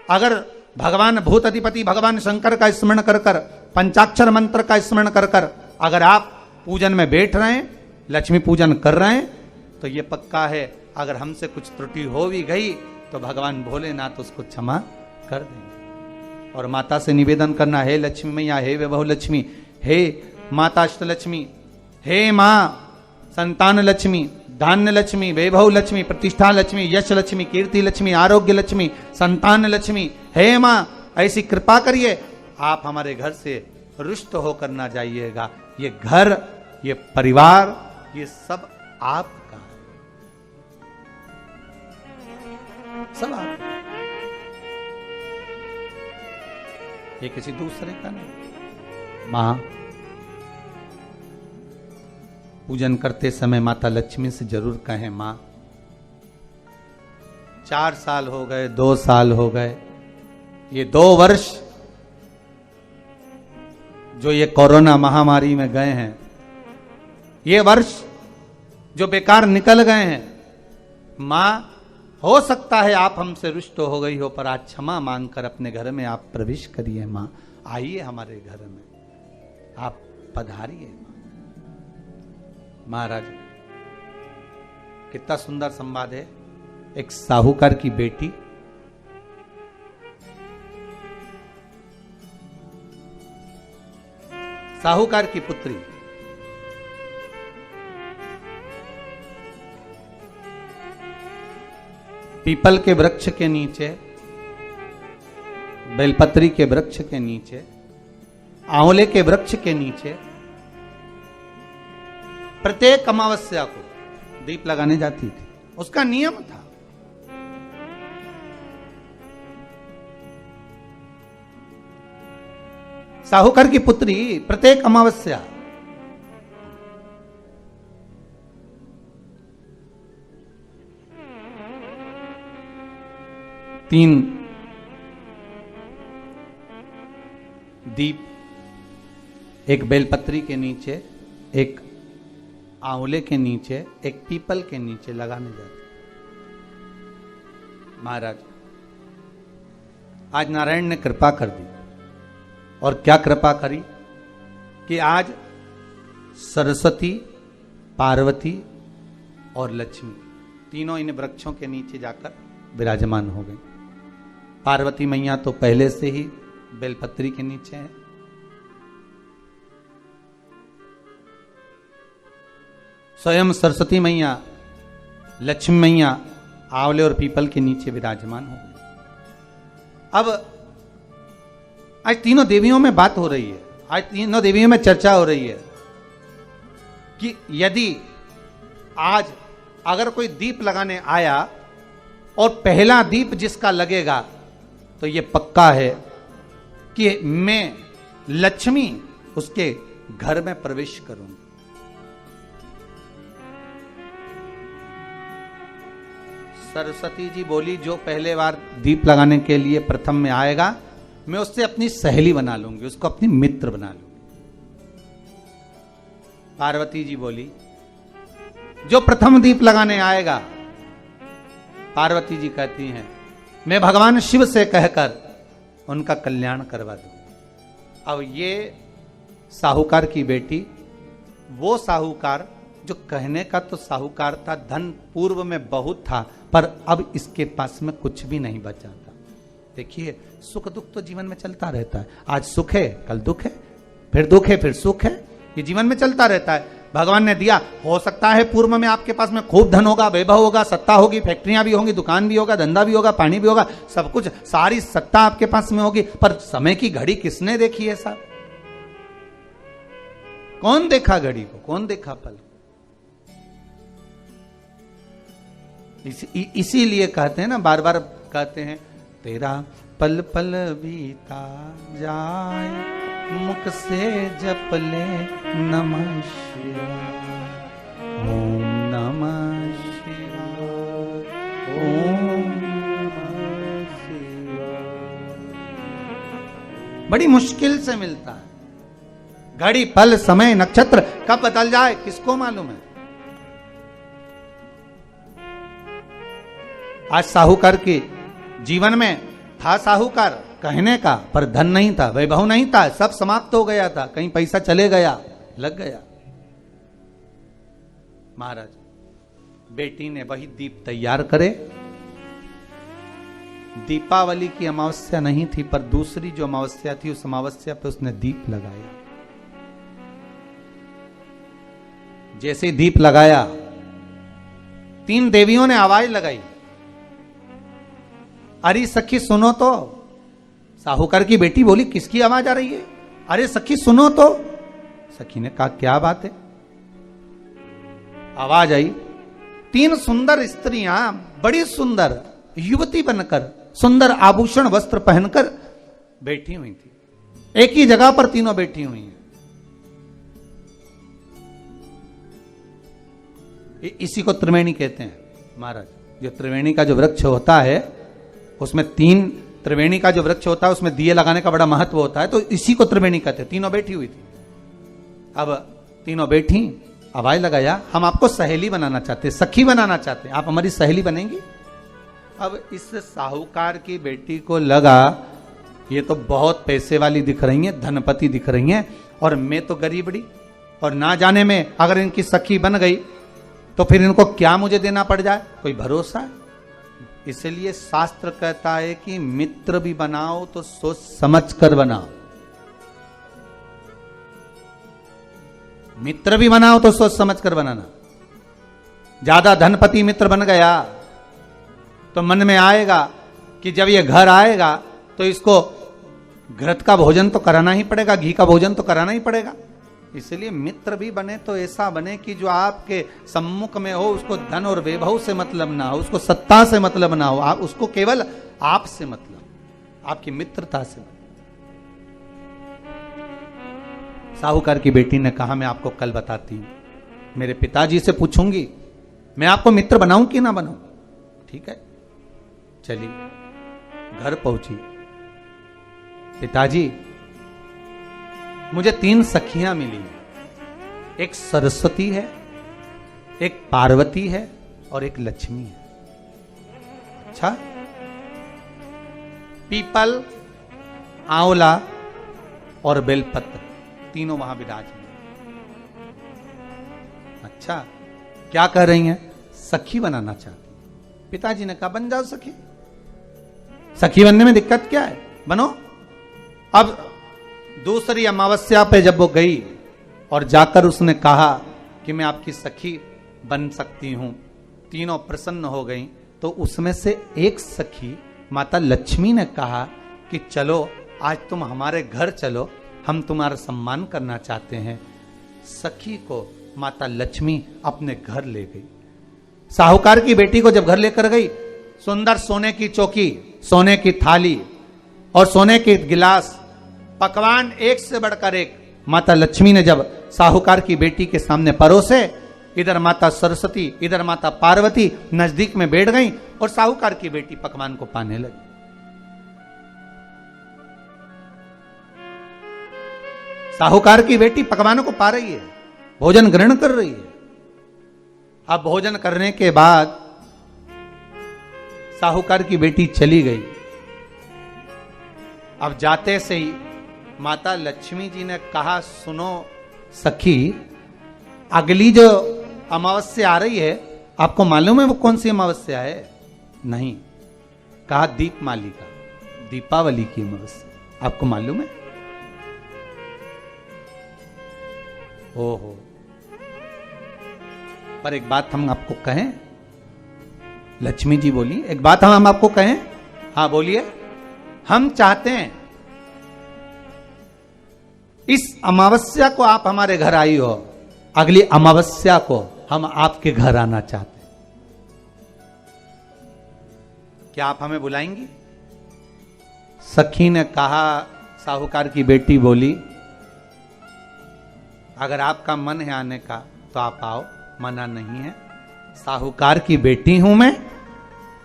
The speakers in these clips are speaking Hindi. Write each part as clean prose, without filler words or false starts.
अगर भगवान भूत अधिपति भगवान शंकर का स्मरण कर कर, पंचाक्षर मंत्र का स्मरण कर कर अगर आप पूजन में बैठ रहे हैं, लक्ष्मी पूजन कर रहे हैं, तो ये पक्का है अगर हमसे कुछ त्रुटि हो भी गई तो भगवान भोलेनाथ उसको क्षमा कर देंगे। और माता से निवेदन करना, हे लक्ष्मी मैया, हे विभव लक्ष्मी, हे माता अष्टलक्ष्मी, हे माँ संतान लक्ष्मी, धान्य लक्ष्मी, वैभव लक्ष्मी, प्रतिष्ठा लक्ष्मी, यश लक्ष्मी, कीर्ति लक्ष्मी, आरोग्य लक्ष्मी, संतान लक्ष्मी, हे माँ ऐसी कृपा करिए, आप हमारे घर से रुष्ट होकर ना जाइएगा। ये घर, ये परिवार, ये सब आपका है, सब आपका, ये किसी दूसरे का नहीं। मां पूजन करते समय माता लक्ष्मी से जरूर कहें, मां 4 साल हो गए, 2 साल हो गए, ये 2 वर्ष जो ये कोरोना महामारी में गए हैं, ये वर्ष जो बेकार निकल गए हैं, मां हो सकता है आप हमसे रुष्ट हो गई हो, पर आज क्षमा मांगकर अपने घर में आप प्रवेश करिए। मां आइए हमारे घर में, आप पधारिए। महाराज कितना सुंदर संवाद है। एक साहूकार की बेटी साहूकार की पुत्री पीपल के वृक्ष के नीचे, बेलपत्री के वृक्ष के नीचे, आंवले के वृक्ष के नीचे प्रत्येक अमावस्या को दीप लगाने जाती थी। उसका नियम था। साहूकार की पुत्री प्रत्येक अमावस्या तीन दीप, एक बेलपत्री के नीचे, एक आंवले के नीचे, एक पीपल के नीचे लगाने जाते। महाराज आज नारायण ने कृपा कर दी, और क्या कृपा करी कि आज सरस्वती, पार्वती और लक्ष्मी तीनों इन वृक्षों के नीचे जाकर विराजमान हो गई। पार्वती मैया तो पहले से ही बेलपत्री के नीचे है, स्वयं सरस्वती मैया, लक्ष्मी मैया आंवले और पीपल के नीचे विराजमान हो गई। अब आज तीनों देवियों में बात हो रही है, आज तीनों देवियों में चर्चा हो रही है कि यदि आज अगर कोई दीप लगाने आया और पहला दीप जिसका लगेगा तो ये पक्का है कि मैं लक्ष्मी उसके घर में प्रवेश करूंगी। सरस्वती जी बोली, जो पहले बार दीप लगाने के लिए प्रथम में आएगा मैं उससे अपनी सहेली बना लूंगी, उसको अपनी मित्र बना लूंगी। पार्वती जी बोली, जो प्रथम दीप लगाने आएगा, पार्वती जी कहती हैं मैं भगवान शिव से कहकर उनका कल्याण करवा दूंगी। अब ये साहूकार की बेटी, वो साहूकार जो कहने का तो साहूकार था, धन पूर्व में बहुत था, पर अब इसके पास में कुछ भी नहीं बचा था। देखिए सुख दुख तो जीवन में चलता रहता है, आज सुख है कल दुख है, फिर दुख है फिर सुख है, ये जीवन में चलता रहता है। भगवान ने दिया, हो सकता है पूर्व में आपके पास में खूब धन होगा, वैभव होगा, सत्ता होगी, फैक्ट्रियां भी होंगी, दुकान भी होगा, धंधा भी होगा, पानी भी होगा, सब कुछ, सारी सत्ता आपके पास में होगी, पर समय की घड़ी किसने देखी है साहब? कौन देखा घड़ी को, कौन देखा पल? इसीलिए कहते हैं ना, बार बार कहते हैं, तेरा पल पल बीता जाए, मुख से जप ले नमः शिवाय, ओम नमः शिवाय, ओम नमः शिवाय। बड़ी मुश्किल से मिलता है। घड़ी पल समय नक्षत्र कब बदल जाए किसको मालूम है? आज साहूकार के जीवन में था साहूकार कहने का, पर धन नहीं था, वैभव नहीं था, सब समाप्त हो गया था, कहीं पैसा चले गया, लग गया। महाराज बेटी ने वही दीप तैयार करे। दीपावली की अमावस्या नहीं थी, पर दूसरी जो अमावस्या थी उस अमावस्या पे उसने दीप लगाया। जैसे दीप लगाया, 3 देवियों ने आवाज लगाई, अरे सखी सुनो तो। साहूकार की बेटी बोली, किसकी आवाज आ रही है? अरे सखी सुनो तो। सखी ने कहा, क्या बात है? आवाज आई, 3 सुंदर स्त्रियां, बड़ी सुंदर युवती बनकर, सुंदर आभूषण वस्त्र पहनकर बैठी हुई थी। एक ही जगह पर तीनों बैठी हुई हैं। इसी को त्रिवेणी कहते हैं महाराज। जो त्रिवेणी का जो वृक्ष होता है उसमें 3, त्रिवेणी का जो वृक्ष होता है उसमें दिए लगाने का बड़ा महत्व होता है, तो इसी को त्रिवेणी कहते हैं। तीनों बैठी हुई थी। अब तीनों बैठी, आवाज लगाया, हम आपको सहेली बनाना चाहते, सखी बनाना चाहते, आप हमारी सहेली बनेंगी? अब इस साहूकार की बेटी को लगा ये तो बहुत पैसे वाली दिख रही हैं, धनपति दिख रही हैं, और मैं तो गरीबड़ी, और ना जाने में अगर इनकी सखी बन गई तो फिर इनको क्या मुझे देना पड़ जाए, कोई भरोसा है? इसलिए शास्त्र कहता है कि मित्र भी बनाओ तो सोच समझ कर बनाओ। मित्र भी बनाओ तो सोच समझ कर बनाना। ज्यादा धनपति मित्र बन गया तो मन में आएगा कि जब ये घर आएगा तो इसको घृत का भोजन तो कराना ही पड़ेगा, घी का भोजन तो कराना ही पड़ेगा। इसलिए मित्र भी बने तो ऐसा बने कि जो आपके सम्मुख में हो, उसको धन और वैभव से मतलब ना हो, उसको सत्ता से मतलब ना हो, आप उसको केवल आपसे मतलब, आपकी मित्रता से। साहूकार की बेटी ने कहा, मैं आपको कल बताती हूं, मेरे पिताजी से पूछूंगी मैं आपको मित्र बनाऊं कि ना बनाऊं। ठीक है, चलिए घर पहुंची। पिताजी, मुझे 3 सखियां मिली, एक सरस्वती है, एक पार्वती है और एक लक्ष्मी है। अच्छा, पीपल, आंवला और बेलपत्र तीनों वहां विराजमान। अच्छा, क्या कह रही हैं? सखी बनाना चाहती। पिताजी ने कहा, बन जाओ सखी। सखी बनने में दिक्कत क्या है, बनो। अब दूसरी अमावस्या पे जब वो गई और जाकर उसने कहा कि मैं आपकी सखी बन सकती हूं, तीनों प्रसन्न हो गईं। तो उसमें से एक सखी माता लक्ष्मी ने कहा कि चलो आज तुम हमारे घर चलो, हम तुम्हारा सम्मान करना चाहते हैं। सखी को माता लक्ष्मी अपने घर ले गई। साहूकार की बेटी को जब घर लेकर गई, सुंदर सोने की चौकी, सोने की थाली और सोने के गिलास, पकवान एक से बढ़कर एक माता लक्ष्मी ने जब साहूकार की बेटी के सामने परोसे, इधर माता सरस्वती, इधर माता पार्वती नजदीक में बैठ गईं और साहूकार की बेटी पकवान को पाने लगी। साहूकार की बेटी पकवानों को पा रही है, भोजन ग्रहण कर रही है। अब भोजन करने के बाद साहूकार की बेटी चली गई। अब जाते से ही माता लक्ष्मी जी ने कहा, सुनो सखी, अगली जो अमावस्या आ रही है, आपको मालूम है वो कौन सी अमावस्या है? नहीं। कहा, दीपमालिका, दीपावली की अमावस्या, आपको मालूम है? ओहो, पर एक बात हम आपको कहें। लक्ष्मी जी बोली, एक बात हम आपको कहें। हाँ बोलिए। हम चाहते हैं इस अमावस्या को आप हमारे घर आई हो, अगली अमावस्या को हम आपके घर आना चाहते हैं, क्या आप हमें बुलाएंगी? सखी ने कहा, साहूकार की बेटी बोली, अगर आपका मन है आने का तो आप आओ, मना नहीं है। साहूकार की बेटी हूं मैं।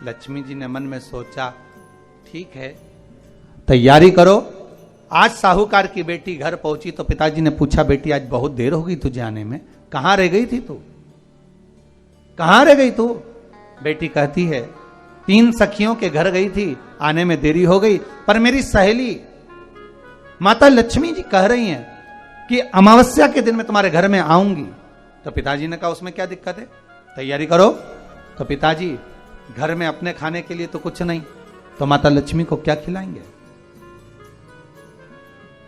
लक्ष्मी जी ने मन में सोचा, ठीक है, तैयारी करो। आज साहूकार की बेटी घर पहुंची तो पिताजी ने पूछा, बेटी आज बहुत देर हो गई तुझे आने में, कहां रह गई थी तू, कहां रह गई तू? बेटी कहती है, 3 सखियों के घर गई थी, आने में देरी हो गई, पर मेरी सहेली माता लक्ष्मी जी कह रही हैं कि अमावस्या के दिन मैं तुम्हारे घर में आऊंगी। तो पिताजी ने कहा उसमें क्या दिक्कत है, तैयारी करो। तो पिताजी घर में अपने खाने के लिए तो कुछ नहीं, तो माता लक्ष्मी को क्या खिलाएंगे।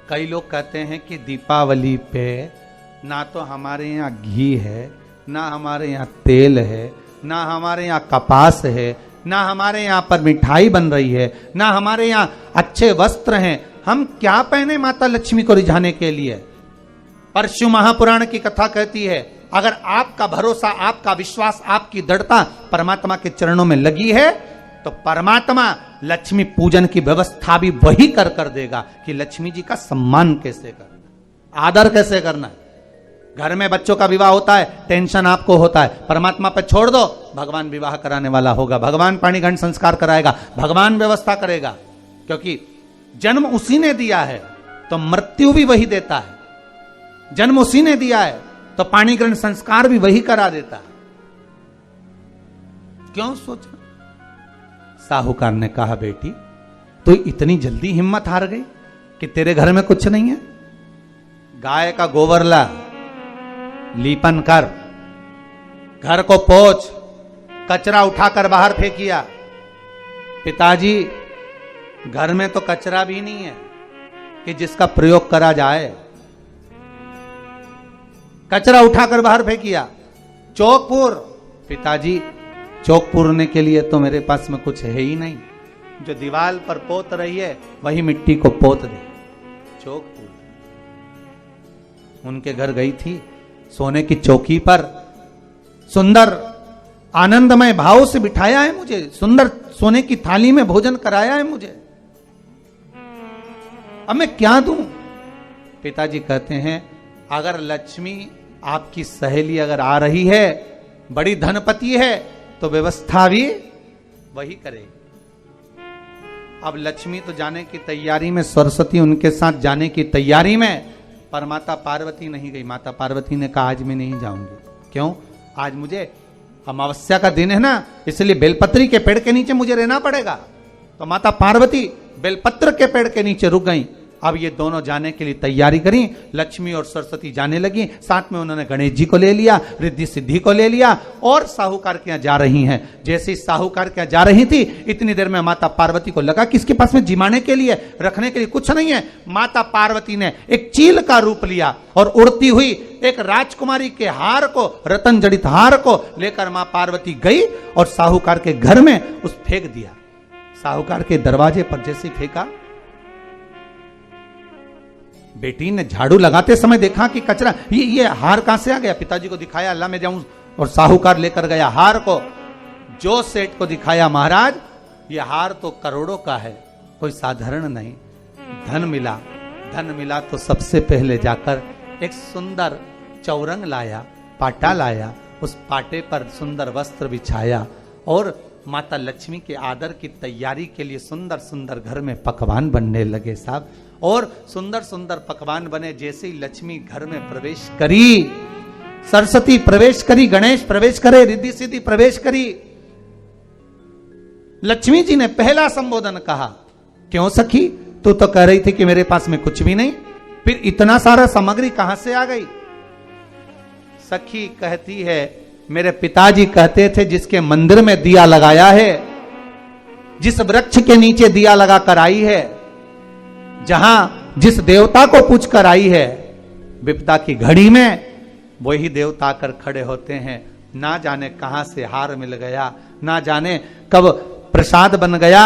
कई लोग कहते हैं कि दीपावली पे ना तो हमारे यहाँ घी है, ना हमारे यहाँ तेल है, ना हमारे यहाँ कपास है, ना हमारे यहाँ पर मिठाई बन रही है, ना हमारे यहाँ अच्छे वस्त्र हैं, हम क्या पहने माता लक्ष्मी को रिझाने के लिए। परशु महापुराण की कथा कहती है अगर आपका भरोसा, आपका विश्वास, आपकी दृढ़ता परमात्मा के चरणों में लगी है तो परमात्मा लक्ष्मी पूजन की व्यवस्था भी वही कर देगा कि लक्ष्मी जी का सम्मान कैसे करना, आदर कैसे करना है। घर में बच्चों का विवाह होता है, टेंशन आपको होता है, परमात्मा पे छोड़ दो, भगवान विवाह कराने वाला होगा, भगवान पाणिग्रहण संस्कार कराएगा, भगवान व्यवस्था करेगा, क्योंकि जन्म उसी ने दिया है तो मृत्यु भी वही देता है। जन्म उसी ने दिया है तो पाणिग्रहण संस्कार भी वही करा देता है। क्यों सोचा। साहूकार ने कहा बेटी तो इतनी जल्दी हिम्मत हार गई कि तेरे घर में कुछ नहीं है। गाय का गोबर ला, लीपन कर, घर को पोंछ, कचरा उठाकर बाहर फेंकिया। पिताजी घर में तो कचरा भी नहीं है कि जिसका प्रयोग करा जाए। कचरा उठाकर बाहर फेंकिया। चौकपुर, पिताजी चौक पूरने के लिए तो मेरे पास में कुछ है ही नहीं, जो दीवार पर पोत रही है वही मिट्टी को पोत दे। चौक पूर उनके घर गई थी, सोने की चौकी पर सुंदर आनंदमय भाव से बिठाया है मुझे, सुंदर सोने की थाली में भोजन कराया है मुझे, अब मैं क्या दूं। पिताजी कहते हैं अगर लक्ष्मी आपकी सहेली अगर आ रही है, बड़ी धनपति है, तो व्यवस्था भी वही करेगी। अब लक्ष्मी तो जाने की तैयारी में, सरस्वती उनके साथ जाने की तैयारी में, पर माता पार्वती नहीं गई। माता पार्वती ने कहा आज मैं नहीं जाऊंगी। क्यों? आज मुझे अमावस्या का दिन है ना, इसलिए बेलपत्री के पेड़ के नीचे मुझे रहना पड़ेगा। तो माता पार्वती बेलपत्र के पेड़ के नीचे रुक गई। अब ये दोनों जाने के लिए तैयारी करी। लक्ष्मी और सरस्वती जाने लगी, साथ में उन्होंने गणेश जी को ले लिया, रिद्धि सिद्धि को ले लिया और साहूकार के यहाँ जा रही हैं। जैसे ही साहूकार के यहाँ जा रही थी, इतनी देर में माता पार्वती को लगा कि इसके पास में जिमाने के लिए, रखने के लिए कुछ नहीं है। माता पार्वती ने एक चील का रूप लिया और उड़ती हुई एक राजकुमारी के हार को, रतन जड़ित हार को लेकर मां पार्वती गई और साहूकार के घर में उस फेंक दिया। साहूकार के दरवाजे पर जैसे फेंका, बेटी ने झाड़ू लगाते समय देखा कि कचरा, ये हार कहां से आ गया। पिताजी को दिखाया, अल्लाह में जाऊं, और साहूकार लेकर गया हार को। जो सेठ को दिखाया, महाराज ये हार तो करोड़ों का है, कोई साधारण नहीं। धन मिला, धन मिला तो सबसे पहले जाकर एक सुंदर चौरंग लाया, पाटा लाया, उस पाटे पर सुंदर वस्त्र बिछाया और माता लक्ष्मी के आदर की तैयारी के लिए सुंदर सुंदर घर में पकवान बनने लगे साहब। और सुंदर सुंदर पकवान बने। जैसे ही लक्ष्मी घर में प्रवेश करी, सरस्वती प्रवेश करी, गणेश प्रवेश करे, रिद्धि सिद्धि प्रवेश करी, लक्ष्मी जी ने पहला संबोधन कहा, क्यों सखी, तू तो कह रही थी कि मेरे पास में कुछ भी नहीं, फिर इतना सारा सामग्री कहां से आ गई। सखी कहती है, मेरे पिताजी कहते थे जिसके मंदिर में दिया लगाया है, जिस वृक्ष के नीचे दिया लगा कर आई है, जहां जिस देवता को पूछ कर आई है, विपदा की घड़ी में वही देवता आकर खड़े होते हैं। ना जाने कहां से हार मिल गया, ना जाने कब प्रसाद बन गया।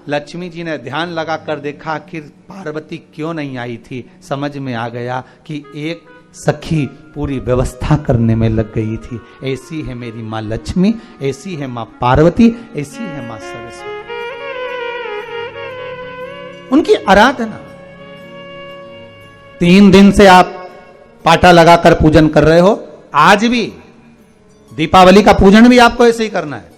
लक्ष्मी जी ने ध्यान लगा कर देखा, आखिर पार्वती क्यों नहीं आई थी। समझ में आ गया कि एक सखी पूरी व्यवस्था करने में लग गई थी। ऐसी है मेरी मां लक्ष्मी, ऐसी है मां पार्वती, ऐसी है मां सरस्वती। उनकी आराधना 3 दिन से आप पाटा लगाकर पूजन कर रहे हो। आज भी दीपावली का पूजन भी आपको ऐसे ही करना है।